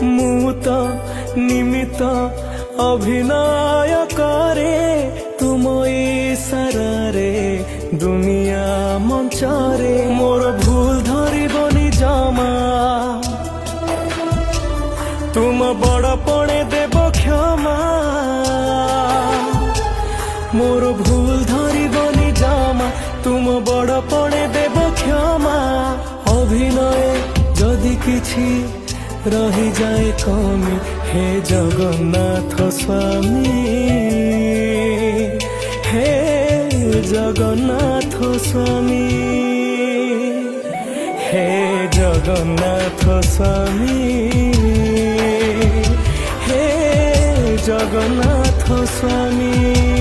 ମୁଁ ତ ନିମିତ ଅଭିନୟ କରେ ତୁମ ଇଶାରାରେ ଦୁନିଆ ମଞ୍ଚରେ। ମୋର ଭୁଲ ଧରିବନି ଜମା, ତୁମ ବଡ଼ପଣେ ଦେବ କ୍ଷମା। ମୋର ଭୁଲ ଧରିବନି ଜମା, ତୁମ ବଡ଼ପଣେ ଦେବ କ୍ଷମା। ଅଭିନୟ ଯଦି କିଛି ରହିଯାଏ କମି, हे जगन्नाथ स्वामी, हे जगन्नाथ स्वामी, हे जगन्नाथ स्वामी, हे जगन्नाथ स्वामी।